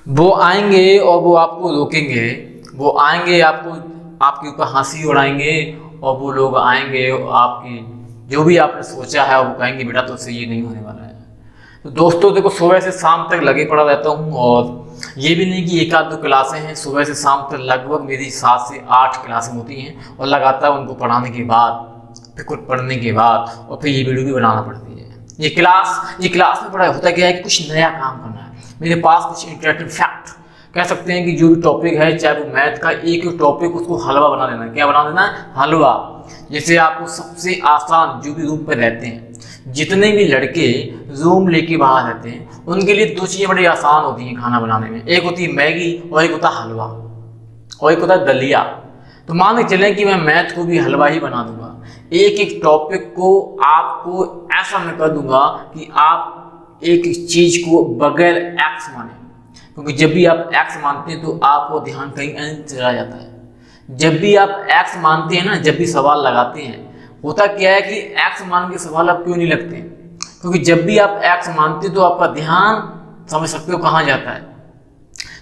वो आएंगे और वो आपको रोकेंगे, वो आएंगे आपको आपके ऊपर हंसी उड़ाएंगे, और वो लोग आएंगे आपकी जो भी आपने सोचा है वो कहेंगे बेटा तो उससे ये नहीं होने वाला है। तो दोस्तों देखो, सुबह से शाम तक लगे पड़ा रहता हूँ, और ये भी नहीं कि एक आध दो क्लासें हैं, सुबह से शाम तक लगभग मेरी 7 से 8 क्लासें होती हैं, और लगातार उनको पढ़ाने के बाद फिर कुछ पढ़ने के बाद और फिर ये वीडियो भी बनाना पड़ती है। ये क्लास में पढ़ाई होता क्या है कि कुछ नया काम करना है, मेरे पास कुछ इंटरेक्टिव फैक्ट कह सकते हैं कि जो भी टॉपिक है, चाहे वो मैथ का एक टॉपिक, उसको हलवा बना देना है। क्या बना देना है? हलवा। जैसे आपको सबसे आसान जो भी रूम पर रहते हैं, जितने भी लड़के रूम लेके बाहर रहते हैं, उनके लिए दो चीज़ें बड़ी आसान होती हैं खाना बनाने में। एक होती है मैगी और एक होता है हलवा और एक होता है दलिया। तो मान के चलें कि मैं मैथ को भी हलवा ही बना दूंगा। एक एक टॉपिक को आपको ऐसा मैं कर दूंगा कि आप एक एक चीज़ को बगैर एक्स माने, क्योंकि जब भी आप एक्स मानते हैं तो आपको ध्यान कहीं अन्य चला जाता है। जब भी आप एक्स मानते हैं ना, जब भी सवाल लगाते हैं, होता क्या है कि एक्स मान के सवाल आप क्यों नहीं लगते हैं? क्योंकि जब भी आप एक्स मानते हैं तो आपका ध्यान समझ सकते हो कहाँ जाता है,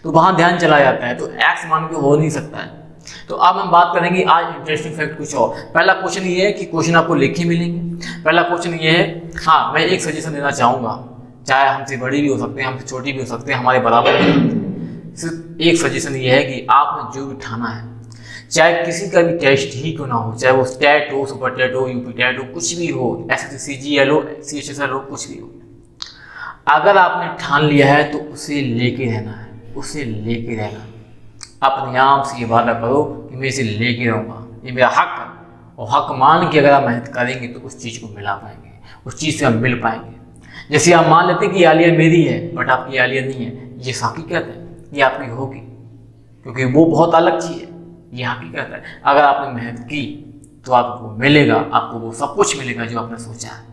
तो वहाँ ध्यान चला जाता है, तो एक्स मान के हो नहीं सकता है। तो अब हम बात करेंगे आज इंटरेस्टिंग फैक्ट कुछ और। पहला क्वेश्चन ये है कि क्वेश्चन आपको लिखे मिलेंगे। पहला क्वेश्चन ये है, हाँ मैं एक सजेशन देना चाहूँगा, चाहे हमसे बड़ी भी हो सकते हैं, हमसे छोटी भी हो सकते हैं, हमारे बराबर भी हो सकते हैं। सिर्फ एक सजेशन ये है कि आपने जो भी ठाना है, चाहे किसी का भी टेस्ट ही क्यों ना हो, चाहे वो टेट हो, सुपर टेट हो, यूपी टेट हो, कुछ भी हो, SSC CGL हो, CHSL हो, कुछ भी हो, अगर आपने ठान लिया है तो उसे लेके रहना है, उसे लेके रहना। अपने आप से ये वादा करो कि मैं इसे लेके रहूँगा, ये मेरा हक है, और हक मान के अगर आप मेहनत करेंगे तो उस चीज़ को मिला पाएंगे, उस चीज़ से हम मिल पाएंगे। जैसे आप मान लेते हैं कि आलिया मेरी है बट आपकी आलिया नहीं है, ये हकीकत है, ये आपकी होगी, क्योंकि वो बहुत अलग चीज़ है, ये हकीकत है। अगर आपने मेहनत की तो आपको मिलेगा, आपको वो सब कुछ मिलेगा जो आपने सोचा है।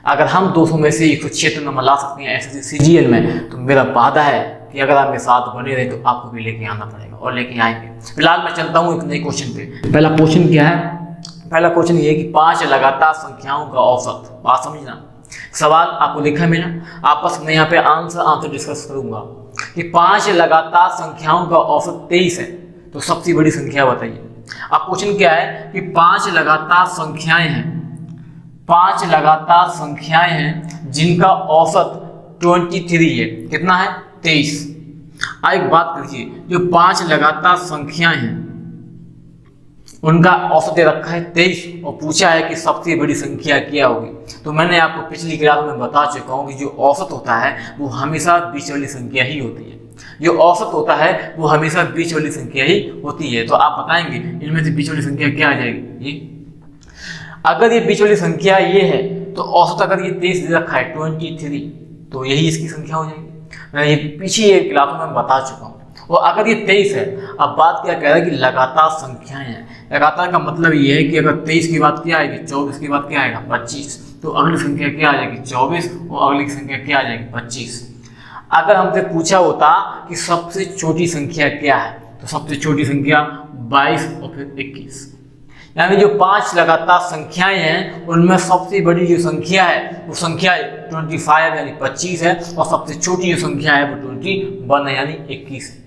अगर हम 200 में से 106 नंबर ला सकते हैं SSC CGL में, तो मेरा वादा है कि अगर आप मेरे साथ बने रहे तो आपको भी लेके आना पड़ेगा और लेके आएंगे। फिलहाल मैं चलता हूँ एक नए क्वेश्चन पे। पहला क्वेश्चन क्या है? पहला क्वेश्चन ये है कि 5 लगातार संख्याओं का औसत। बात समझना, सवाल आपको लिखा है मेरा, आपस में यहाँ पे आंसर डिस्कस करूंगा कि 5 लगातार संख्याओं का औसत 23 है, तो सबसे बड़ी संख्या बताइए। अब क्वेश्चन क्या है कि 5 लगातार संख्याएं हैं, 5 लगातार संख्याएं हैं जिनका औसत 23 है। कितना है? 23। अब एक बात करिए, जो 5 लगातार संख्याएं हैं उनका औसत दे रखा है 23, और पूछा है कि सबसे बड़ी संख्या क्या होगी। तो मैंने आपको पिछली क्लास में बता चुका हूँ कि जो औसत होता है वो हमेशा बीच वाली संख्या ही होती है। जो औसत होता है वो हमेशा बीच वाली संख्या ही होती है। तो आप बताएंगे इनमें से बीच वाली संख्या क्या आ जाएगी? ये अगर ये बीच वाली संख्या ये है तो औसत अगर ये 23 दे रखा है 23, तो यही इसकी संख्या हो जाएगी। मैं ये पीछे ये क्लास में बता चुका हूँ। और अगर ये 23 है, अब बात क्या कह रहा है कि लगातार संख्याएं हैं। लगातार का मतलब ये है कि अगर 23 की बात क्या आएगी, 24 की बात क्या आएगा, 25, तो अगली संख्या क्या आ जाएगी? 24, और अगली संख्या क्या आ जाएगी? 25। अगर हमसे पूछा होता कि सबसे छोटी संख्या क्या है, तो सबसे छोटी संख्या 22 और फिर 21। यानी जो 5 लगातार संख्याएं हैं उनमें सबसे बड़ी जो संख्या है वो संख्या 25 यानी 25 है, और सबसे छोटी जो संख्या है वो 21 है यानी 21 है।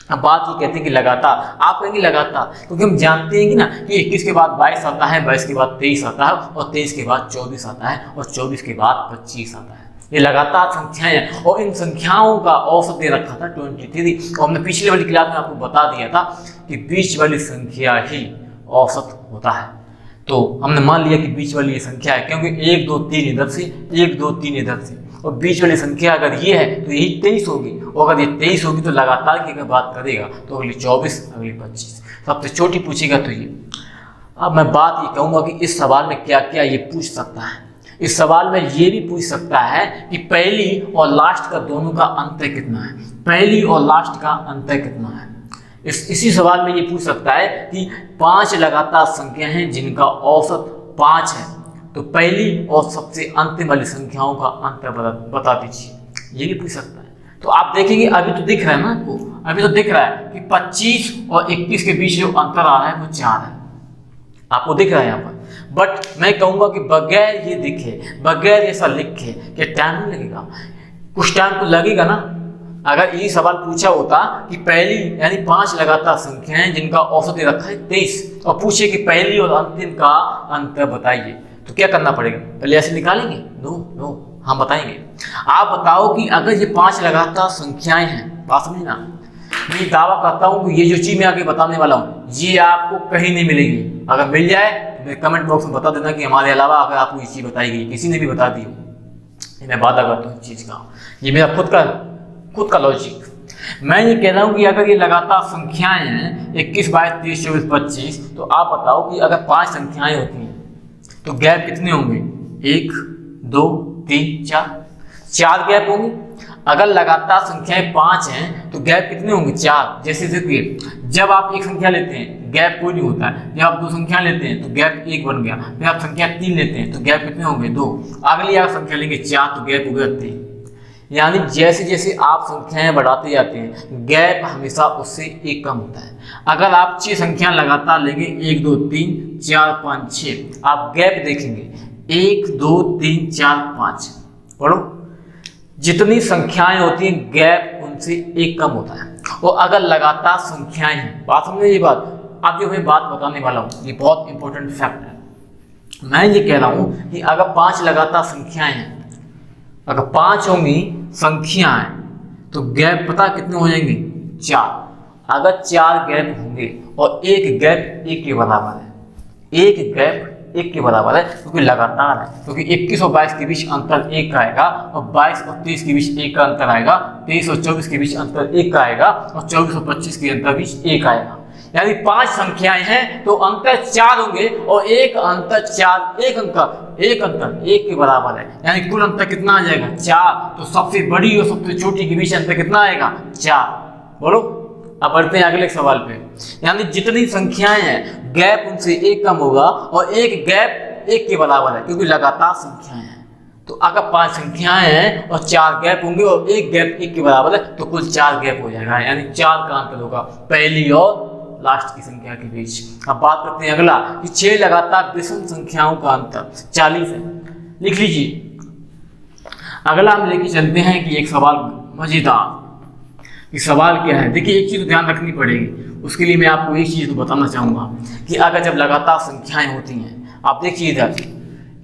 अब बात ये कहते हैं कि लगातार, आप कहेंगे लगातार, क्योंकि हम जानते हैं कि ना कि 21 के बाद 22 आता है, 22 के बाद 23 आता है, और 23 के बाद 24 आता है, और 24 के बाद 25 आता है। ये लगातार संख्याएं हैं, और इन संख्याओं का औसत दे रखा था 23, और हमने पिछले वाली क्लास में आपको बता दिया था कि बीच वाली संख्या ही औसत होता है। तो हमने मान लिया कि बीच वाली ये संख्या है, क्योंकि 1 2 3 इधर से, 1 2 3 इधर से, और बीच वाली संख्या अगर ये है तो यही 23 होगी, और अगर ये 23 होगी तो लगातार की अगर बात करेगा तो अगली 24, अगली 25, सबसे छोटी पूछेगा तो ये। अब मैं बात ये कहूँगा कि इस सवाल में क्या क्या ये पूछ सकता है। इस सवाल में ये भी पूछ सकता है कि पहली और लास्ट का दोनों का अंतर कितना है, पहली और लास्ट का अंतर कितना है। इसी सवाल में ये पूछ सकता है कि 5 लगातार संख्या हैं जिनका औसत 5 है, तो पहली और सबसे अंतिम वाली संख्याओं का अंतर बता दीजिए, ये भी पूछ सकता है। तो आप देखेंगे अभी तो दिख रहा है ना आपको, अभी तो दिख रहा है कि 25 और 21 के बीच जो अंतर आ रहा है वो 4 है, आपको दिख रहा है यहाँ पर। बट मैं कहूँगा कि बगैर ये दिखे, बगैर ऐसा लिखे कि टाइम नहीं लगेगा, कुछ टाइम तो लगेगा ना, अगर ये सवाल पूछा होता कि पहली यानी 5 लगातार संख्याएं जिनका औसत दे रखा है 23 और पूछे कि पहली और अंतिम का अंतर बताइए, तो क्या करना पड़ेगा? पहले ऐसे निकालेंगे? नो, हम बताएंगे। आप बताओ कि अगर ये 5 लगातार संख्याएं हैं, बात समझना, मैं दावा करता हूं कि ये जो चीज मैं आगे बताने वाला हूं ये आपको कहीं नहीं मिलेगी। अगर मिल जाए तो मेरे कमेंट बॉक्स में बता देना कि हमारे अलावा अगर आपको ये चीज बताई गई, किसी ने भी बता दी हो। मैं वादा करता हूँ इस चीज का, ये मेरा खुद का लॉजिक। मैं ये कह रहा हूँ कि अगर ये लगातार संख्याएं हैं 21, 22, 23, 24, 25, तो आप बताओ कि अगर 5 संख्याएं होती हैं तो गैप कितने होंगे? 1, 2, 3, 4 गैप होंगे। अगर लगातार संख्याएं 5 हैं तो गैप कितने होंगे? 4। जैसे देखिए, जब आप एक संख्या लेते हैं गैप कोई नहीं होता है, जब आप 2 संख्या लेते हैं तो गैप 1 बन गया, फिर आप संख्या 3 लेते हैं तो गैप कितने होंगे? 2। अगली आप संख्या लेंगे 4 तो गैप हो गया 3। यानी जैसे जैसे आप संख्याएं बढ़ाते जाते हैं गैप हमेशा उससे 1 कम होता है। अगर आप 6 संख्या लगातार लेंगे 1, 2, 3, 4, 5, 6, आप गैप देखेंगे 1, 2, 3, 4, 5, बोलो जितनी संख्याएं होती हैं गैप उनसे 1 कम होता है। और अगर लगातार संख्याएं हैं, बात समझे ये बात, अब जो मैं बात बताने वाला हूँ ये बहुत इंपॉर्टेंट फैक्ट है। मैं ये कह रहा हूँ कि अगर 5 लगातार संख्याएं हैं, अगर 5 होंगी संख्याएं तो गैप पता कितने हो जाएंगे? 4। अगर 4 गैप होंगे और एक गैप 1 के बराबर है, एक गैप 1 के बराबर है क्योंकि लगातार है, क्योंकि 21 और 22 के बीच अंतर 1 का आएगा और 22 और 23 के बीच 1 का अंतर आएगा, 23 और 24 के बीच अंतर 1 का आएगा और 24 और 25 के अंतर बीच 1 आएगा। यानी 5 संख्याएं हैं तो अंतर 4 होंगे और एक अंतर 4, एक अंतर 1 के बराबर है, यानी कुल अंतर कितना आ जाएगा? 4। तो सबसे बड़ी और सबसे छोटी के बीच अंतर कितना आएगा? 4। बोलो। अब बढ़ते हैं अगले सवाल पे। यानी जितनी संख्याएं हैं गैप उनसे 1 कम होगा और एक गैप 1 के बराबर है क्योंकि लगातार संख्याएं हैं। तो अगर 5 संख्याएं हैं और 4 गैप होंगे और एक गैप 1 के बराबर है तो कुल 4 गैप हो जाएगा, यानी 4 का अंतर होगा पहली और लास्ट की संख्या के बीच। अब बात करते हैं अगला कि 6 लगातार विषम संख्याओं का अंतर 40 है। लिख लीजिए। अगला हम लेके चलते हैं कि एक सवाल मजेदार। ये सवाल क्या है? देखिए, एक चीज ध्यान रखनी पड़ेगी, उसके लिए मैं आपको एक चीज तो बताना चाहूंगा कि अगर जब लगातार संख्याएं होती हैं, आप देखिए इधर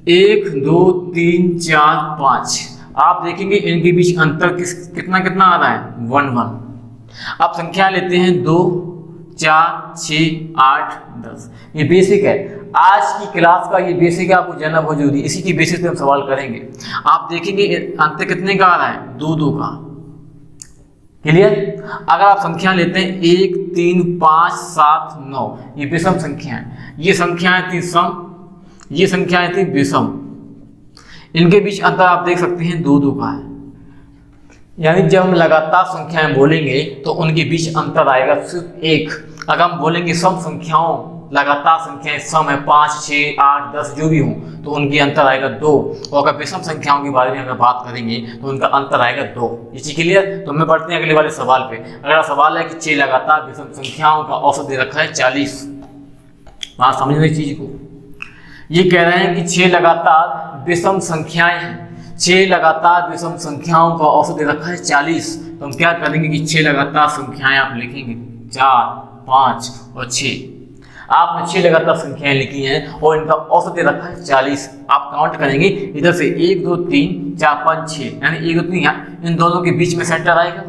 1, 2, 3, 4, 5, आप देखेंगे इनके बीच अंतर कितना आ रहा है? 1, 1। आप संख्या लेते हैं 2, 4, 6, 8, 10। ये बेसिक है, आज की क्लास का ये बेसिक है, आपको जानना बहुत जरूरी है। इसी की बेसिस पे हम सवाल करेंगे। आप देखेंगे अंतर कितने का आ रहा है? 2, 2 का। क्लियर? अगर आप संख्या लेते हैं 1, 3, 5, 7, 9, ये विषम संख्या है। ये संख्याएं थी सम, ये संख्याएं थी विषम। इनके बीच अंतर आप देख सकते हैं 2, 2 का है। यानी जब हम लगातार संख्याएं बोलेंगे तो उनके बीच अंतर आएगा सिर्फ 1। अगर हम बोलेंगे सम संख्याओं, लगातार संख्याएं सम है 5, 6, 8, 10 जो भी हों, तो उनकी अंतर आएगा 2। और अगर विषम संख्याओं के बारे में अगर बात करेंगे तो उनका अंतर आएगा 2। ये चीज क्लियर? तो हमें बढ़ते हैं अगले वाले सवाल पे। अगला सवाल है कि 6 लगातार विषम संख्याओं का औसत दे रखा है 40। बात समझ रहे चीज को? ये कह रहे हैं कि 6 लगातार विषम संख्याएं हैं, 6 लगातार विषम संख्याओं का औसत दे रखा है 40। तो हम क्या करेंगे कि 6 लगातार संख्याएं आप लिखेंगे 4, 5 और 6। आपने 6 लगातार संख्याएं लिखी हैं और इनका औसत दे रखा है 40। आप काउंट करेंगे इधर से 1, 2, 3, 4, 5, 6, यानी 1, 2, 3 इन दोनों के बीच में सेंटर आएगा।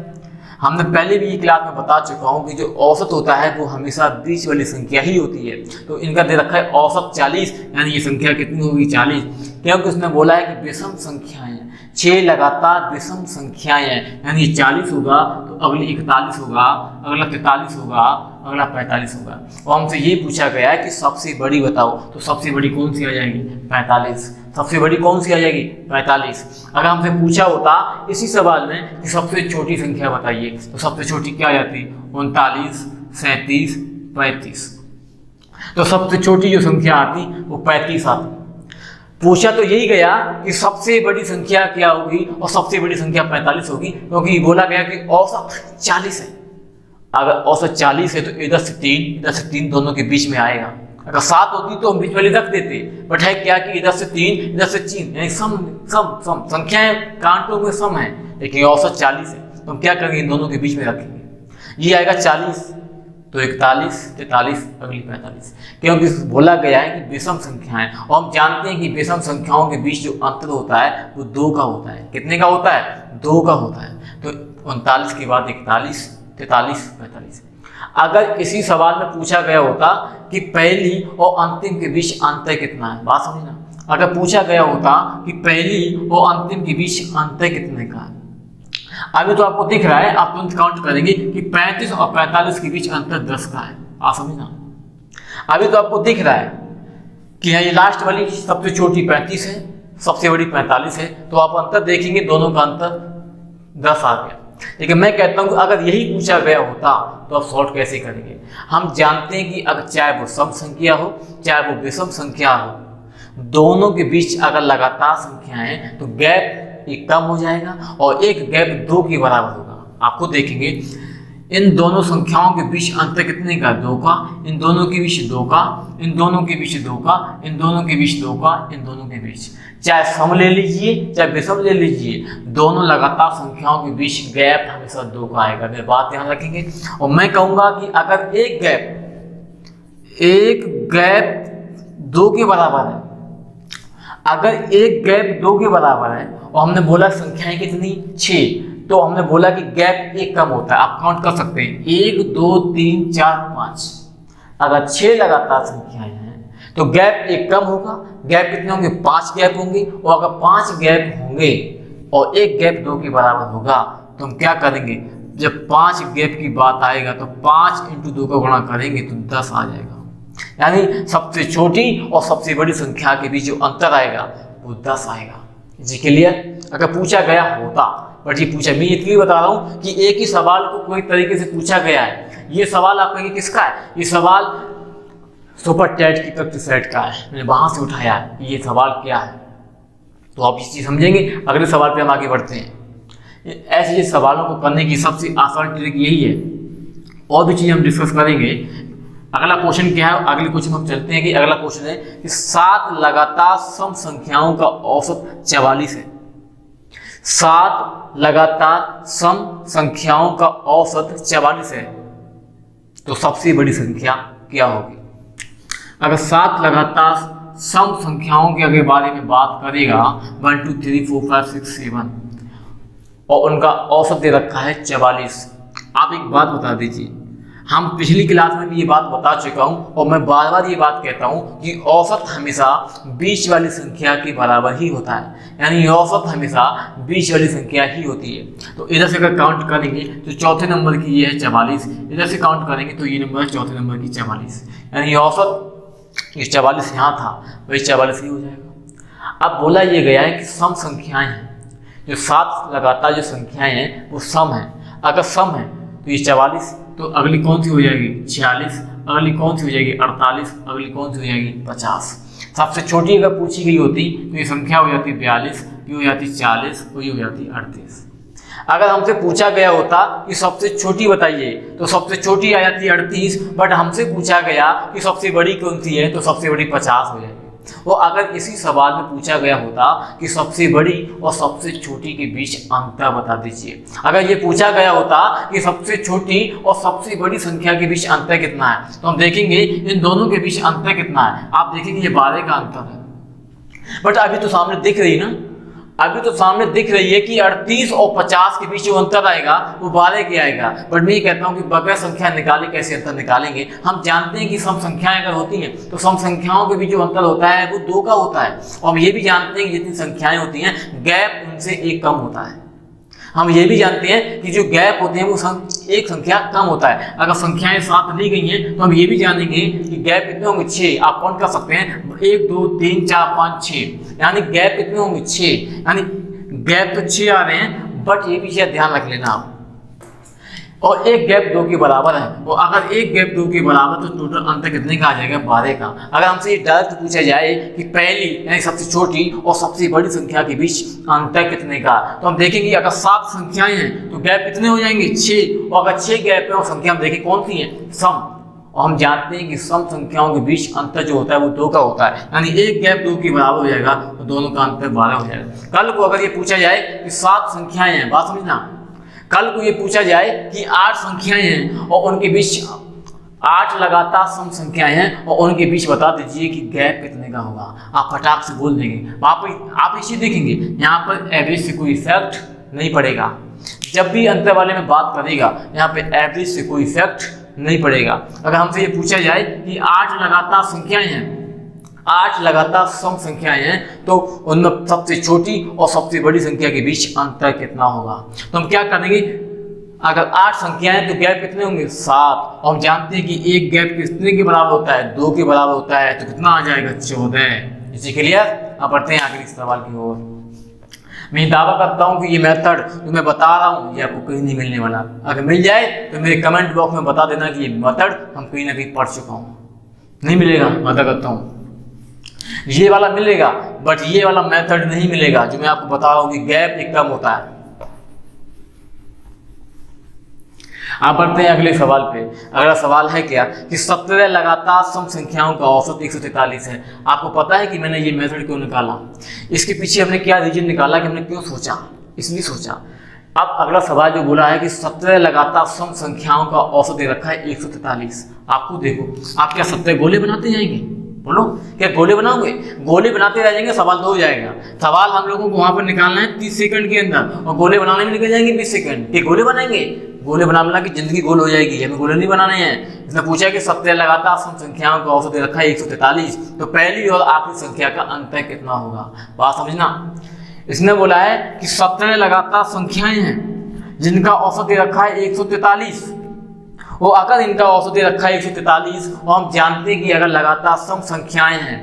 हमने पहले भी ये क्लास में बता चुका हूँ कि जो औसत होता है वो हमेशा बीच वाली संख्या ही होती है। तो इनका दे रखा है औसत 40, यानी ये संख्या कितनी होगी? 40। क्योंकि उसने बोला है कि विषम संख्याएं, 6 लगातार विषम संख्याएं हैं, यानी ये 40 होगा तो अगली 41 होगा, अगला 43 होगा, अगला 45 होगा। और हमसे ये पूछा गया है कि सबसे बड़ी बताओ, तो सबसे बड़ी कौन सी आ जाएगी? 45। सबसे बड़ी कौन सी आ जाएगी? 45। अगर हमसे पूछा होता इसी सवाल में कि सबसे छोटी संख्या बताइए, तो सबसे छोटी क्या आ जाती? 39, 37, 35। तो सबसे छोटी जो संख्या आती वो 35 आती। पूछा तो यही गया कि सबसे बड़ी संख्या क्या होगी, और सबसे बड़ी संख्या 45 होगी, क्योंकि बोला गया कि औसत 40 है। अगर औसत 40 है तो इधर से 3 दोनों के बीच में आएगा। अगर 7 होती तो हम बीच वाली रख देते, बट है क्या कि इधर से 3, इधर से 3, यानी सम संख्याएं कांटों में सम है, लेकिन औसत 40 है। तो हम क्या करेंगे, इन दोनों के बीच में रखेंगे। ये आएगा 40, तो 41, 43, अगली 45, क्योंकि बोला गया है कि विषम संख्याएं, और हम जानते हैं कि विषम संख्याओं के बीच जो अंतर होता है वो 2 का होता है। कितने का होता है, 2 का होता है। तो 39 के बाद 41, 43, 45। अगर इसी सवाल में पूछा गया होता कि पहली और अंतिम के बीच अंतर कितना है, बात समझना, अगर पूछा गया होता कि पहली और अंतिम के बीच अंतर कितने का है, अभी तो आपको दिख रहा है, आप तुरंत काउंट करेंगे कि 35 और 45 के बीच अंतर 10 का है, आप समझना। अभी तो आपको दिख रहा है कि ये लास्ट वाली सबसे छोटी 35 है, सबसे बड़ी 45 है, तो आप अंतर देखेंगे, दोनों का अंतर 10 आ गया। लेकिन मैं कहता हूं कि अगर यही पूछा गया होता तो आप सॉल्व कैसे करेंगे। हम जानते हैं कि अगर चाहे वो सम संख्या हो चाहे वो विषम संख्या हो, दोनों के बीच अगर लगातार संख्याएं हैं तो गैप एक कम हो जाएगा और एक गैप 2 के बराबर होगा। आपको देखेंगे इन दोनों संख्याओं के बीच अंतर कितने का, 2 का, इन दोनों के बीच 2 का, इन दोनों के बीच 2 का, इन दोनों के बीच 2 का, इन दोनों के बीच, चाहे सम ले लीजिए चाहे विषम ले लीजिए, दोनों लगातार संख्याओं के बीच गैप हमेशा 2 का आएगा। मेरी बात ध्यान रखेंगे। और मैं कहूंगा कि अगर एक गैप 2 के बराबर है, अगर एक गैप 2 के बराबर है और हमने बोला संख्याएं कितनी 6, तो हमने बोला कि गैप 1 कम होता है। आप काउंट कर सकते हैं 1 2 3 4 5। अगर 6 लगातार संख्याएं हैं तो गैप 1 कम होगा। गैप कितने होंगे, 5 गैप होंगे। और अगर 5 गैप होंगे और एक गैप 2 के बराबर होगा तो हम क्या करेंगे, जब 5 गैप की बात आएगा तो 5 × 2 का गुणा करेंगे तो 10 आ जाएगा। यानी सबसे छोटी और सबसे बड़ी संख्या के बीच जो अंतर आएगा वो 10 आएगा। जी क्लियर। अगर पूछा गया होता, बट ये पूछा, मैं इतनी बता रहा हूँ कि एक ही सवाल को कोई तरीके से पूछा गया है। ये सवाल आप कहेंगे किसका है, ये सवाल सुपर टेट की तरफ सेट का है, मैंने वहां से उठाया है, ये सवाल क्या है। तो आप इस चीज समझेंगे। अगले सवाल पे हम आगे बढ़ते हैं। ऐसे सवालों को करने की सबसे आसान ट्रिक यही है। और भी चीज हम डिस्कस करेंगे। अगला क्वेश्चन क्या है, अगले क्वेश्चन हम चलते हैं कि अगला क्वेश्चन है कि 7 लगातार सम संख्याओं का औसत 44 है। 7 लगातार सम संख्याओं का औसत 44 है, तो सबसे बड़ी संख्या क्या होगी। अगर 7 लगातार सम संख्याओं के अगर बारे में बात करेगा 1 2 3 4 5 6 7 और उनका औसत दे रखा है 44। आप एक बात बता दीजिए, हम पिछली क्लास में भी ये बात बता चुका हूं और मैं बार बार ये बात कहता हूं कि औसत हमेशा बीच वाली संख्या के बराबर ही होता है। यानी औसत हमेशा बीच वाली संख्या ही होती है। तो इधर से अगर काउंट करेंगे तो चौथे नंबर की ये है 44, इधर से काउंट करेंगे तो ये नंबर है चौथे नंबर की 44। यानी औसत ये 44 यहाँ था, वही 44 ही हो जाएगा। अब बोला ये गया है कि सम संख्याएं हैं, जो 7 लगातार जो संख्याएं हैं वो सम है। अगर सम है तो ये 44, तो अगली कौन सी हो जाएगी 46, अगली कौन सी हो जाएगी 48, अगली कौन सी हो जाएगी 50। सबसे छोटी अगर पूछी गई होती तो ये संख्या हो जाती 42, ये हो जाती 40 और ये हो जाती 38। अगर हमसे पूछा गया होता कि सबसे छोटी बताइए तो सबसे छोटी आ जाती 38, बट हमसे पूछा गया कि सबसे बड़ी कौन सी है तो सबसे बड़ी 50 हो जाएगी। वो अगर इसी सवाल में पूछा गया होता कि सबसे बड़ी और सबसे छोटी के बीच अंतर बता दीजिए, अगर ये पूछा गया होता कि सबसे छोटी और सबसे बड़ी संख्या के बीच अंतर कितना है, तो हम देखेंगे इन दोनों के बीच अंतर कितना है। आप देखेंगे ये 12 का अंतर है। बट अभी तो सामने दिख रही ना, अभी तो सामने दिख रही है कि 38 और 50 के बीच जो अंतर आएगा वो 12 के आएगा। बट मैं ये कहता हूँ कि बगैर संख्या निकाले कैसे अंतर निकालेंगे। हम जानते हैं कि सम संख्याएं अगर होती हैं तो सम संख्याओं के बीच जो अंतर होता है वो 2 का होता है। और हम ये भी जानते हैं कि जितनी संख्याएं होती हैं गैप उनसे 1 कम होता है। हम ये भी जानते हैं कि जो गैप होते हैं वो एक संख्या कम होता है। अगर संख्याएं 7 ली गई हैं तो हम ये भी जानेंगे कि गैप कितने होंगे 6। आप काउंट कर सकते हैं 1 2 3 4 5 6, यानी गैप कितने होंगे 6, यानी गैप तो 6 आ रहे हैं। बट ये भी चीज ध्यान रख लेना आप, और एक गैप 2 के बराबर है। और अगर एक गैप 2 के बराबर तो टोटल अंतर कितने का आ जाएगा 12 का। अगर हमसे ये डायरेक्ट पूछा जाए कि पहली यानी सबसे छोटी और सबसे बड़ी संख्या के बीच अंतर कितने का, तो हम देखेंगे अगर 7 संख्याएं हैं तो गैप कितने हो जाएंगे 6, और अगर 6 गैप है और संख्या हम देखें कौन सी है सम। और हम जानते हैं कि सम संख्याओं के बीच अंतर जो होता है वो 2 का होता है, यानी एक गैप 2 के बराबर हो जाएगा तो दोनों का अंतर 12 हो जाएगा। कल को अगर ये पूछा जाए कि 7 संख्याएं हैं, बात समझना, कल को ये पूछा जाए कि 8 संख्याएं हैं और उनके बीच 8 लगातार सम संख्याएं हैं और उनके बीच बता दीजिए कि गैप कितने का होगा, आप फटाक से बोल देंगे। आप इसे देखेंगे, यहाँ पर एवरेज से कोई इफेक्ट नहीं पड़ेगा। जब भी अंतर वाले में बात करेगा यहाँ पे एवरेज से कोई इफेक्ट नहीं पड़ेगा। अगर हमसे ये पूछा जाए कि 8 लगातार संख्याएं हैं, 8 लगातार सम संख्याएं हैं, तो उनमें सबसे छोटी और सबसे बड़ी संख्या के बीच अंतर कितना होगा। तो हम क्या करेंगे, अगर 8 संख्याएं तो गैप कितने होंगे 7, और हम जानते हैं कि एक गैप कितने के बराबर होता है 2 के बराबर होता है, तो कितना आ जाएगा 14। इसी क्लियर। अब बढ़ते हैं आखिरी सवाल की ओर। मैं दावा करता हूं कि ये मेथड जो मैं बता रहा हूं ये आपको कहीं नहीं मिलने वाला। अगर मिल जाए तो मेरे कमेंट बॉक्स में बता देना कि ये मेथड हम कहीं ना कहीं पढ़ चुका हूं। नहीं मिलेगा, वादा करता हूं। ये वाला मिलेगा बट ये वाला मेथड नहीं मिलेगा जो मैं आपको बता रहा हूं कि गैप एक कम होता है। आप बढ़ते हैं अगले सवाल पे। अगला सवाल है क्या कि 17 लगातार सम संख्याओं का औसत 143 है। आपको पता है कि मैंने ये मेथड क्यों निकाला, इसके पीछे हमने क्या रीजन निकाला कि हमने क्यों सोचा, इसलिए सोचा। अब अगला सवाल जो बोला है कि 17 लगातार सम संख्याओं का औसत दे रखा है 143। आपको देखो, आप क्या 17 गोले बनाते जाएंगे? बोलो, क्या गोले बनाओगे? गोले बनाते रह जाएंगे, सवाल तो हो जाएगा। सवाल हम लोगों को वहां पर निकालना है 30 सेकंड के अंदर, और गोले बनाने में निकल जाएंगे 20 सेकंड। ये गोले बनाएंगे? गोले बनाना की जिंदगी गोल हो जाएगी, हमें गोले नहीं बनाने हैं। इसने पूछा कि 17 लगातार सम संख्याओं का औसत दे रखा है 143, तो पहली और आखिरी संख्या का अंतर कितना होगा। बात समझना, इसने बोला है कि 17 लगातार संख्याएं हैं जिनका औसत दे रखा है 143, वो अगर इनका औसत दे रखा है 143 और हम जानते हैं कि अगर लगातार सम संख्याएं हैं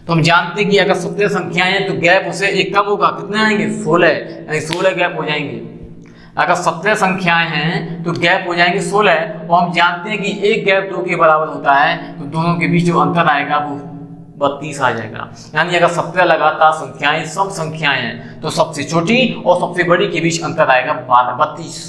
तो हम जानते हैं कि अगर 17 संख्याएं हैं तो गैप उसे एक कम होगा, कितने आएंगे 16, यानी 16 गैप हो जाएंगे। अगर 17 संख्याएं हैं तो गैप हो जाएंगे 16, और हम जानते हैं कि एक गैप 2 के बराबर होता है, तो दोनों के बीच जो अंतर आएगा वो 32 आ जाएगा। यानी अगर 17 लगातार संख्याएं सम संख्याएं हैं तो सबसे छोटी और सबसे बड़ी के बीच अंतर आएगा 32।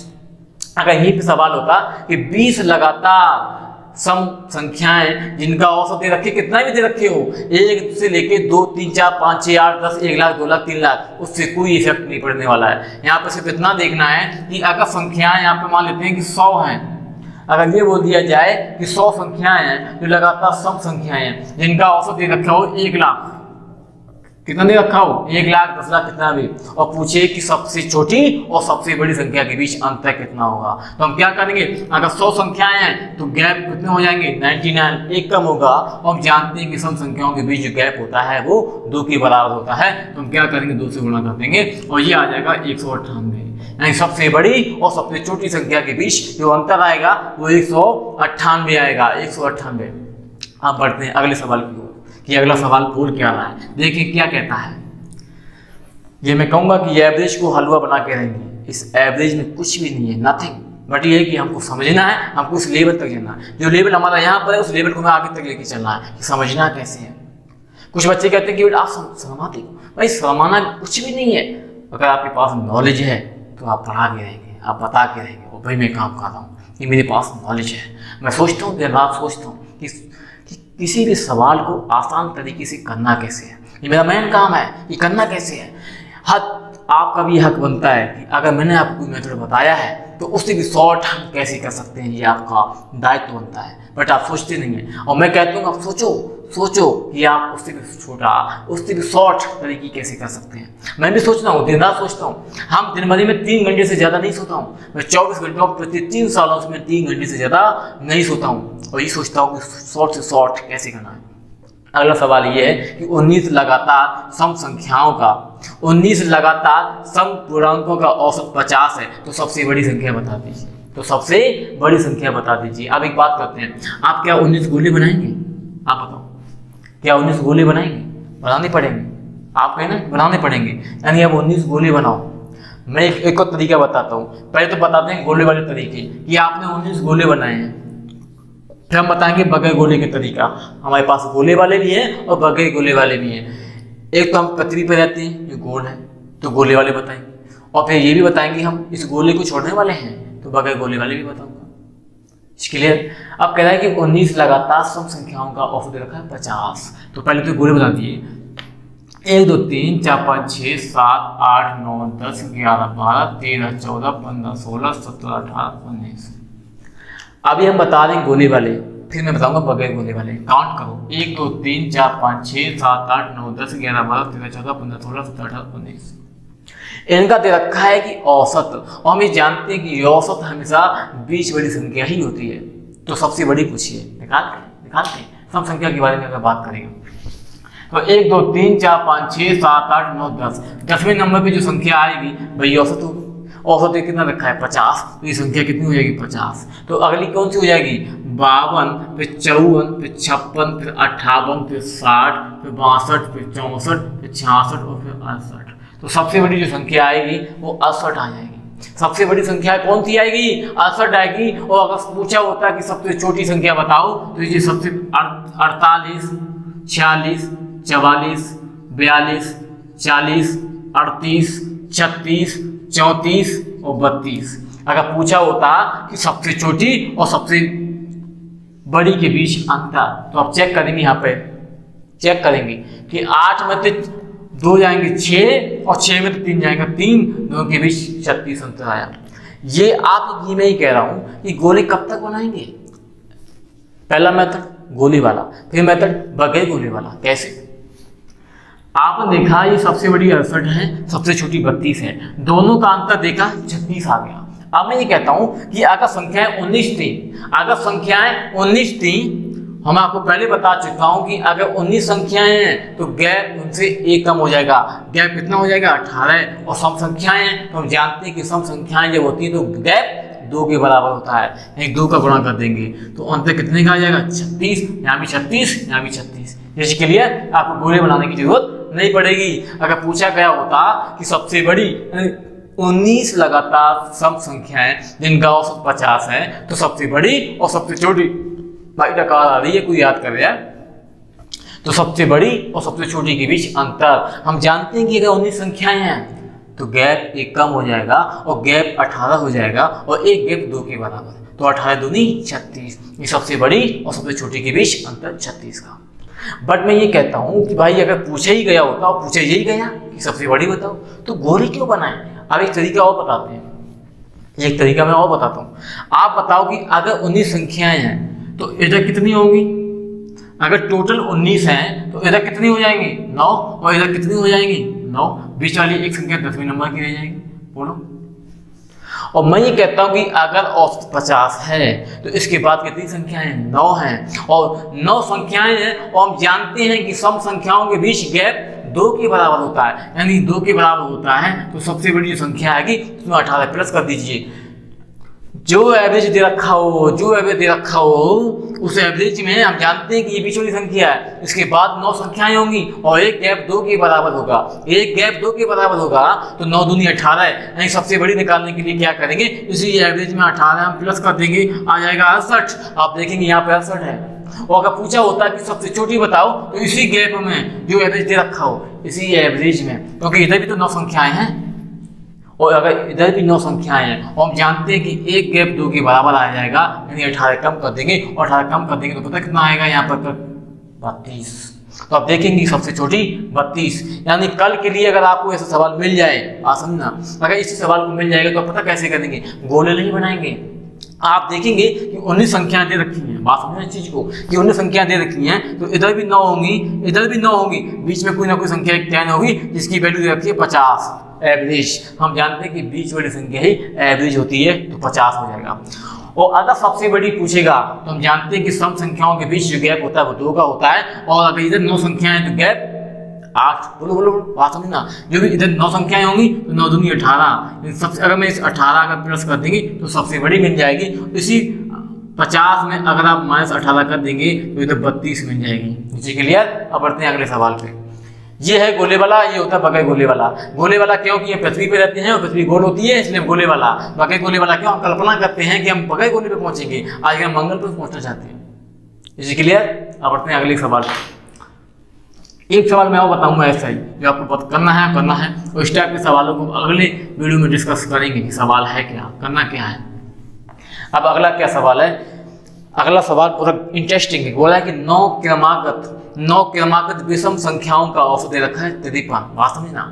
अगर यही पे सवाल होता कि 20 लगातार सम संख्याएं जिनका औसत दे रखे, कितना भी दे रखे हो, 1 से लेके 2 3 4 5 6 8 10 1 लाख 2 लाख 3 लाख, उससे कोई इफेक्ट नहीं पड़ने वाला है। यहाँ पर सिर्फ इतना देखना है कि अगर संख्याएं यहाँ पे मान लेते हैं कि 100 हैं, अगर ये बोल दिया जाए कि 100 संख्याएं हैं जो लगातार सम संख्याएं हैं जिनका औसत दे रखा हो 1 लाख, कितना दे रखा हो 1 लाख 10 लाख कितना भी, और पूछे कि सबसे छोटी और सबसे बड़ी संख्या के बीच अंतर कितना होगा, तो हम क्या करेंगे, अगर 100 संख्याएं हैं तो गैप कितने हो जाएंगे 99, एक कम होगा, और हम जानते हैं कि सम संख्याओं के बीच जो गैप होता है वो 2 के बराबर होता है, तो हम क्या करेंगे 2 से गुणा कर देंगे और ये आ जाएगा 198। यानी सबसे बड़ी और सबसे छोटी संख्या के बीच जो अंतर आएगा वो 198 आएगा, 198। अब बढ़ते हैं अगले सवाल की ओर कि अगला सवाल बोल क्या रहा है। देखिए क्या कहता है, ये मैं कहूंगा कि एवरेज को हलवा बना के रहेंगे। इस एवरेज में कुछ भी नहीं है, नथिंग, बट ये है कि हमको समझना है, हमको उस लेवल तक जाना है। जो लेवल हमारा यहाँ पर है उस लेवल को हमें आगे तक लेके चलना है कि समझना कैसे है। कुछ बच्चे कहते हैं कि बेटा आप शर्माते हो, भाई शर्माना कुछ भी नहीं है। अगर आपके पास नॉलेज है तो आप पढ़ा के रहेंगे, आप बता के रहेंगे, और भाई मैं काम कर रहा हूँ कि मेरे पास नॉलेज है। मैं सोचता हूँ, दिन रात सोचता हूँ कि किसी भी सवाल को आसान तरीके से करना कैसे है, ये मेरा मेन काम है, ये करना कैसे है। आपका भी हक बनता है कि अगर मैंने आपको कोई मेथड बताया है तो उससे भी शॉर्ट हम कैसे कर सकते हैं, ये आपका दायित्व बनता है, बट आप सोचते नहीं हैं। और मैं कहता हूँ आप सोचो कि आप उससे भी छोटा, उससे भी शॉर्ट तरीके कैसे कर सकते हैं। मैं भी सोचता हूँ, दिन रात सोचता हूँ। हम दिन भर में 3 घंटे से ज़्यादा नहीं सोता हूँ। मैं 24 घंटों प्रति 3 सालों से मैं 3 घंटे से ज़्यादा नहीं सोता हूँ, और ये सोचता हूँ कि शॉर्ट से शॉर्ट कैसे करना है। अगला सवाल ये है कि 19 लगातार सम संख्याओं का 19 लगातार सम पूर्णांकों का औसत 50 है, तो सबसे बड़ी संख्या बता दीजिए। तो सबसे बड़ी संख्या बता दीजिए। अब एक बात करते हैं, आप क्या 19 गोले बनाएंगे? आप बताओ, क्या 19 गोले बनाएंगे? बनाने पड़ेंगे, आप कहें ना बनाने पड़ेंगे, यानी अब 19 गोले बनाओ। मैं एक और तरीका बताता हूँ। पहले तो बताते हैं गोले वाले तरीके कि आपने 19 गोले बनाए हैं, फिर हम बताएंगे बगैर गोले के तरीका। हमारे पास गोले वाले भी हैं और बगैर गोले वाले भी हैं। एक तो हम पृथ्वी पर रहते हैं जो गोल है, तो गोले वाले बताएंगे, और फिर ये भी बताएंगे हम इस गोले को छोड़ने वाले हैं, तो बगैर गोले वाले भी बताऊंगा। क्लियर? अब कह रहा है कि 19 लगातार सम संख्याओं का औसत दे रखा है 50। तो पहले तो गोले बता दिए। 1 2 3 4 5 6 7 8 9 10 11 12 13 14 15 16 17 18 19। अभी हम बता देंगे गोले वाले, फिर मैं बताऊंगा बगैर गोले वाले। काउंट करो 1 2 3 4 5 6 7 8 9 10 11 12 13 14 15 16 17 18 19। इनका दे रखा है कि औसत, और हम ये जानते हैं कि औसत हमेशा बीच बड़ी संख्या ही होती है। तो सबसे बड़ी पूछिए, निकालते हैं सम संख्या के बारे में अगर बात करेंगे तो 1 2 3 4 5 6 7 8 9 10। 10वें नंबर पे जो संख्या आएगी वही औसत होगी। औसत कितना रखा है 50, तो ये संख्या कितनी हो जाएगी 50। तो अगली कौन सी हो जाएगी 52, फिर 54, फिर 56, फिर 58, फिर 60, फिर 62, फिर 64, फिर 66 और फिर 68। तो सबसे बड़ी जो संख्या आएगी वो 68 आ जाएगी। सबसे बड़ी संख्या कौन सी आएगी 68 आएगी। और अगर पूछा होता कि सबसे छोटी संख्या बताओ तो ये सबसे 48, 46, 44, 42, 40, 38, 36, 34 और 32। अगर पूछा होता कि सबसे छोटी और सबसे बड़ी के बीच अंतर, तो आप चेक करेंगे, यहाँ पे चेक करेंगे कि 8 में से 2 जाएंगे 6 और 6 में तो 3 जाएंगे 3, दोनों के बीच 36 अंतर आया। ये आप ये मैं ही कह रहा हूं कि गोले कब तक बनाएंगे। पहला मेथड गोली वाला, फिर मेथड बगैर गोली वाला। कैसे आपने देखा ये सबसे बड़ी 68 है, सबसे छोटी 32 है, दोनों का अंतर देखा 36 आ गया। अब मैं ये कहता हूं कि अगर संख्याएं 19 थी, अगर संख्याएं 19 थी, हम आपको पहले बता चुका हूं कि अगर 19 संख्याएं हैं तो गैप उनसे 1 कम हो जाएगा। गैप कितना हो जाएगा 18। और सम संख्याएं हैं तो हम जानते हैं कि सम संख्याएं जब होती है तो गैप 2 के बराबर होता है, यानी 2 का गुणा कर देंगे तो अंतर कितने का आ जाएगा 36। यहाँ भी 36, यहाँ भी 36। जिसके लिए आपको गोले बनाने की जरूरत नहीं पड़ेगी। अगर पूछा गया होता कि सबसे बड़ी 19 लगातार सम संख्याएं जिनका औसत 50 है, तो सबसे बड़ी और सबसे छोटी, भाई डकार आ रही है कोई याद कर रहा है, तो सबसे बड़ी और सबसे छोटी के बीच अंतर हम जानते हैं कि अगर 19 संख्याएं हैं तो गैप 1 कम हो जाएगा और गैप 18 हो जाएगा और एक गैप 2 के बराबर, तो 18 दूनी 36। ये सबसे बड़ी और सबसे छोटी के बीच अंतर 36 का। बट मैं ये कहता हूँ कि भाई अगर पूछा ही गया होता और पूछा यही गया कि सबसे बड़ी बताओ तो गोली क्यों बनाए। अब एक तरीका और बताते हैं, एक तरीका मैं और बताता हूँ। आप बताओ कि अगर 19 संख्याएं हैं तो इधर कितनी होंगी। अगर टोटल 19 हैं तो इधर कितनी हो जाएंगी 9, और इधर कितनी हो जाएंगी 9। बीच वाली एक संख्या 10वें नंबर की रह जाएगी। बोलो। और मैं ये कहता हूं कि अगर औसत 50 है तो इसके बाद कितनी संख्याएं हैं 9 हैं, और 9 संख्याएं हैं और हम जानते हैं कि सम संख्याओं के बीच गैप 2 के बराबर होता है, यानी 2 के बराबर होता है। तो सबसे बड़ी जो संख्या आएगी उसमें 18 प्लस कर दीजिए। जो एवरेज दे रखा हो, जो एवरेज दे रखा हो उस एवरेज में हम जानते हैं कि ये बीच वाली संख्या है, इसके बाद 9 संख्याएं होंगी और एक गैप 2 के बराबर होगा। एक गैप 2 के बराबर होगा तो 9 दूनी 18 है, यानी सबसे बड़ी निकालने के लिए क्या करेंगे, इसी एवरेज में 18 हम प्लस कर देंगे, आ जाएगा 68। आप देखेंगे यहाँ पे 68 है। और अगर पूछा होता कि सबसे छोटी बताओ तो इसी गैप में जो एवरेज दे रखा हो, इसी एवरेज में, क्योंकि इधर भी तो 9 संख्याएं हैं और अगर इधर भी 9 संख्याएं हैं और हम जानते हैं कि एक गैप 2 के बराबर आ जाएगा, यानी 18 कम कर देंगे, और 18 कम कर देंगे तो पता कितना आएगा यहाँ पर 32। तो आप देखेंगे सबसे छोटी 32। यानी कल के लिए अगर आपको ऐसा सवाल मिल जाए, समझना, अगर इस सवाल को मिल जाएगा तो पता कैसे करेंगे, गोले नहीं बनाएंगे। आप देखेंगे कि 19 संख्याएं दे रखी हैं, बात समझना इस चीज को कि 19 संख्याएं दे रखी हैं तो इधर भी 9 होंगी, इधर भी 9 होंगी, बीच में कोई ना कोई संख्या एक 10 होगी जिसकी वैल्यू दे रखी है 50 एवरेज। हम जानते हैं कि बीच वाली संख्या ही एवरेज होती है, तो 50 हो जाएगा। और अगर सबसे बड़ी पूछेगा तो हम जानते हैं कि सम संख्याओं के बीच जो गैप होता है वो 2 का होता है, और अगर इधर 9 संख्याएं तो गैप 8। बोलो बोलो बात समझना, जो भी इधर 9 संख्याएं होंगी तो 9 दूनी 18। सबसे अगर मैं इस 18 का प्लस कर देंगे तो सबसे बड़ी मिल जाएगी। इसी 50 में अगर आप -18 कर देंगे तो इधर 32 मिल जाएगी। नीचे क्लियर। अब बढ़ते हैं अगले सवाल पे। ये है गोले वाला, ये होता है बगैर गोले वाला। गोले वाला क्यों कि ये पृथ्वी पे रहते हैं और पृथ्वी गोल होती है, इसलिए गोले वाला। बगैर गोले वाला क्यों, हम कल्पना करते हैं कि हम बगैर गोले पे पहुंचेंगे, आज हम मंगल पर पहुंचना चाहते हैं। नीचे क्लियर। अब बढ़ते हैं अगले सवाल पे। एक सवाल मैं और बताऊंगा ऐसा ही जो आपको करना है और इस टाइप के सवालों को अगले वीडियो में डिस्कस करेंगे कि सवाल है क्या, करना क्या है। अब अगला क्या सवाल है, अगला सवाल पूरा इंटरेस्टिंग है। बोला है कि 9 क्रमागत 9 क्रमागत विषम संख्याओं का औसत दे रखा है 53। बात समझना,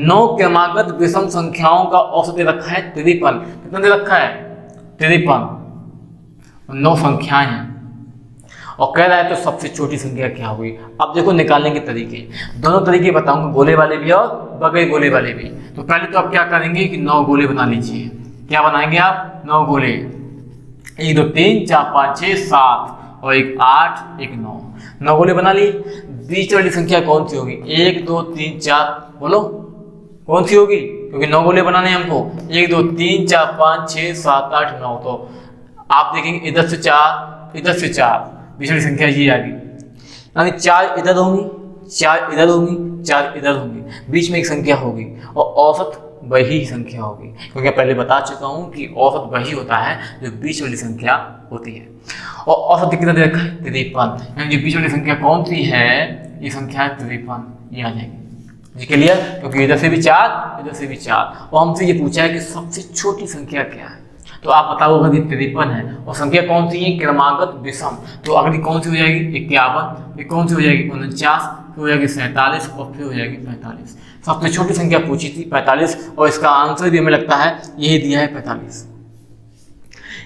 9 क्रमागत विषम संख्याओं का औसत दे रखा है 53। कितना दे रखा है? 53। 9 संख्याएं हैं और कह रहा है तो सबसे छोटी संख्या क्या होगी। अब देखो निकालने के तरीके, दोनों तरीके बताऊंगा, गोले वाले भी और बगैर गोले वाले भी। तो पहले तो आप क्या करेंगे कि 9 गोले बना लीजिए। क्या बनाएंगे आप? 9 गोले, 1 2 3 4 5 6 7 और एक 8 एक 9। 9 गोले बना लिए। बीच वाली संख्या कौन सी होगी? 1 2 3 4, बोलो कौन सी होगी? क्योंकि 9 गोले बनाने हैं हमको। 1 2 3 4 5 6 7 8 9। तो आप देखेंगे इधर से 4, इधर से 4, बीच वाली संख्या ये आ गई, यानी 4 इधर होंगी, 4 इधर होंगी, 4 इधर होंगी, बीच में एक संख्या होगी और औसत वही संख्या होगी। क्योंकि पहले बता चुका हूं कि औसत वही होता है जो बीच वाली संख्या होती है। और औसत कितना दे रखा है? 53। यानी जो बीच वाली संख्या कौन सी है? ये संख्या है 53, ये आ जाएगी। जी क्लियर? क्योंकि इधर से भी 4, इधर से भी 4। और हमसे ये पूछा है कि सबसे छोटी संख्या क्या है। तो आप बताओ, अगर ये 53 है और संख्या कौन सी है? क्रमागत विषम। तो अगली कौन सी हो जाएगी? 51। ये कौन सी हो जाएगी? 49। फिर हो जाएगी 47 और फिर हो जाएगी 45। सबसे छोटी संख्या पूछी थी 45 और इसका आंसर भी हमें लगता है यही दिया है 45।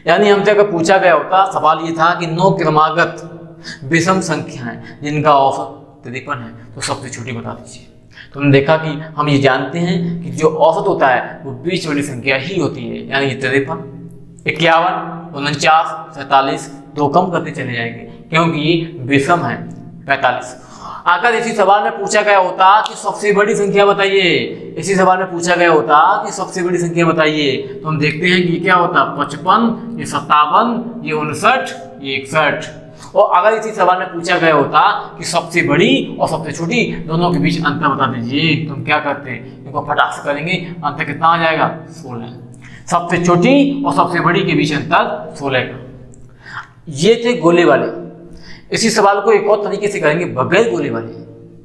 यानी हमसे अगर पूछा गया होता, सवाल ये था कि 9 क्रमागत विषम संख्याएं जिनका औसत 53 है तो सबसे छोटी बता दीजिए। तो हमने देखा कि हम ये जानते हैं कि जो औसत होता है वो बीच वाली संख्या ही होती है, यानी 53, 51, 49, 47, 2 कम करते चले जाएंगे क्योंकि ये विषम है 45। अगर इसी सवाल में पूछा गया होता कि सबसे बड़ी संख्या बताइए, इसी सवाल में पूछा गया होता कि सबसे बड़ी संख्या बताइए, तो हम देखते हैं कि क्या होता? 55, ये 57, ये 59, ये 61। और अगर इसी सवाल में पूछा गया होता कि सबसे बड़ी और सबसे छोटी दोनों के बीच अंतर बता दीजिए, तो हम क्या करते हैं? इनको फटाक से करेंगे, अंतर कितना आ जाएगा? 16। सबसे छोटी और सबसे बड़ी के बीच अंतर 16 का। ये थे गोले वाले। इसी सवाल को एक और तरीके से करेंगे बगैर गोले वाले।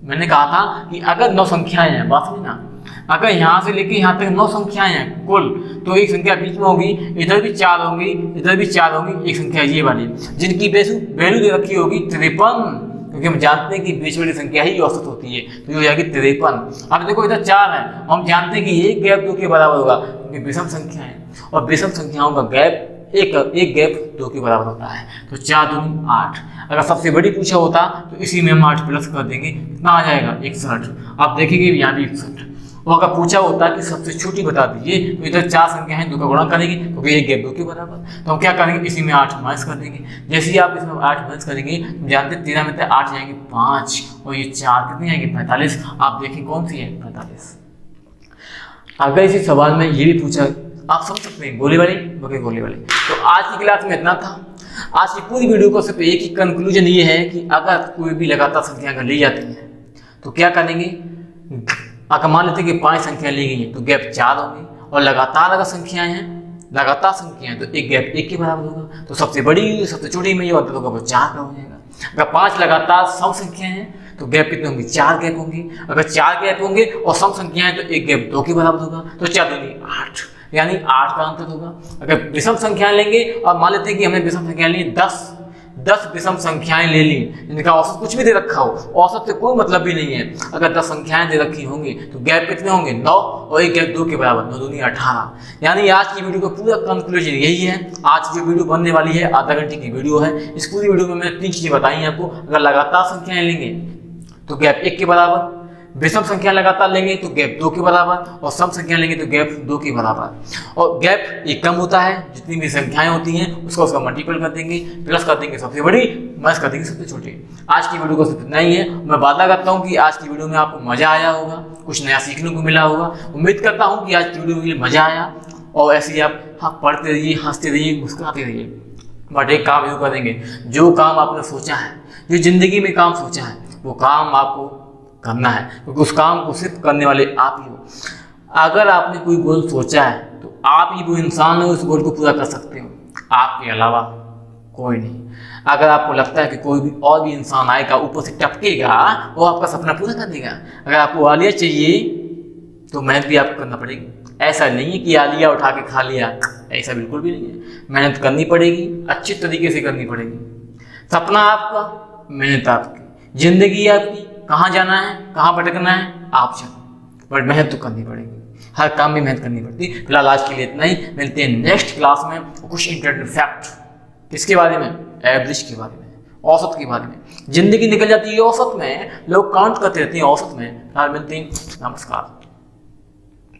मैंने कहा था कि अगर 9 संख्याएं हैं, बात समझना, अगर यहाँ से लेके यहाँ तक 9 संख्याएं हैं कुल, तो एक संख्या बीच में होगी, इधर भी 4 होंगी, इधर भी 4 होंगी, एक संख्या ये वाली जिनकी वैल्यू दे रखी होगी 53, क्योंकि हम जानते हैं कि बीच वाली संख्या ही औसत होती है, तो ये हो जाएगी 53। अब देखो इधर 4 है, हम जानते हैं कि एक गैप 2 के बराबर होगा क्योंकि विषम संख्या है और विषम संख्याओं का गैप एक गैप 2 के बराबर होता है। तो 4 दूनी 8। अगर सबसे बड़ी पूछा होता तो इसी में हम 8 प्लस कर देंगे, कितना आ जाएगा? 61। आप देखेंगे यहाँ भी 61। और अगर पूछा होता कि सबसे छोटी बता दीजिए, तो इधर 4 संख्या है, 2 का गुणा करेंगे क्योंकि एक गैप 2 के बराबर, तो हम क्या करेंगे? इसी में 8 माइनस कर देंगे। जैसे ही आप इसमें 8 माइनस करेंगे, जानते 13 में से 8 जाएंगे 5 और ये 4 कितनी आएंगे? 45। आप देखें कौन सी है? 45। अगर इसी सवाल में ये भी पूछा, आप समझ सकते हैं, गोले वाली बगैर गोले वाली। तो आज की क्लास में इतना था। आज की पूरी वीडियो को सिर्फ एक ही कंक्लूजन ये है कि अगर कोई भी लगातार संख्या अगर ली जाती है तो क्या करेंगे? अगर मान लेते हैं कि 5 संख्या ली गई है तो गैप 4 होंगे, और लगातार अगर संख्याएं हैं, लगातार संख्याएं, तो एक गैप 1 के बराबर होगा। तो सबसे बड़ी सबसे छोटी में ये अंतर होगा वो 4 का हो जाएगा। अगर 5 लगातार सम संख्याएं हैं तो गैप कितने होंगे? 4 गैप होंगे। अगर 4 गैप होंगे और सम संख्याएं तो एक गैप 2 के बराबर होगा, तो 4 दूनी 8, यानी 8 का अंतर होगा। अगर विषम संख्याएं लेंगे और मान लेते हैं कि हमने विषम संख्याएं ली 10 विषम संख्याएं ले ली जिनका औसत कुछ भी दे रखा हो, औसत से कोई मतलब भी नहीं है। अगर 10 संख्याएं दे रखी होंगी तो गैप कितने होंगे? 9 और एक गैप 2 के बराबर, 9 दूनी 18। यानी आज की वीडियो का पूरा कंक्लूजन यही है। आज जो वीडियो बनने वाली है आधा घंटे की वीडियो है। इस पूरी वीडियो में मैंने 3 चीजें बताई हैं आपको। अगर लगातार संख्याएं लेंगे तो गैप 1 के बराबर, विषम संख्या लगातार लेंगे तो गैप 2 के बराबर, और सम संख्या लेंगे तो गैप 2 के बराबर। और गैप एक कम होता है, जितनी भी संख्याएं होती हैं उसका मल्टीपल कर देंगे, प्लस कर देंगे सबसे बड़ी, माइनस कर देंगे सबसे छोटी। आज की वीडियो को सिर्फ इतना ही है। मैं वादा करता हूं कि आज की वीडियो में आपको मजा आया होगा, कुछ नया सीखने को मिला होगा। उम्मीद करता हूं कि आज की वीडियो में मजा आया और ऐसे ही आप पढ़ते रहिए, हंसते रहिए, मुस्कुराते रहिए। बट एक काम जरूर करेंगे, जो काम आपने सोचा है, जो जिंदगी में काम सोचा है, वो काम आपको करना है, क्योंकि उस काम को सिर्फ करने वाले आप ही हो। अगर आपने कोई गोल सोचा है तो आप ही वो इंसान हो उस गोल को पूरा कर सकते हो, आपके अलावा कोई नहीं। अगर आपको लगता है कि कोई भी और भी इंसान आएगा ऊपर से टपकेगा, वो आपका सपना पूरा कर देगा। अगर आपको आलिया चाहिए तो मेहनत भी आपको करना पड़ेगी। ऐसा नहीं है कि आलिया उठा के खा लिया, ऐसा बिल्कुल भी नहीं है। मेहनत करनी पड़ेगी, अच्छी तरीके से करनी पड़ेगी। सपना आपका, मेहनत आपकी, जिंदगी है आपकी, कहाँ जाना है, कहाँ भटकना है, आप चलो, बट मेहनत तो करनी पड़ेगी, हर काम में मेहनत करनी पड़ती है। फिलहाल आज के लिए इतना ही, मिलते हैं नेक्स्ट क्लास में कुछ इंटरनेट फैक्ट, किसके बारे में, एवरेज के बारे में, औसत के बारे में। जिंदगी निकल जाती है औसत में, लोग काउंट करते रहते हैं औसत में। फिलहाल मिलते हैं, नमस्कार।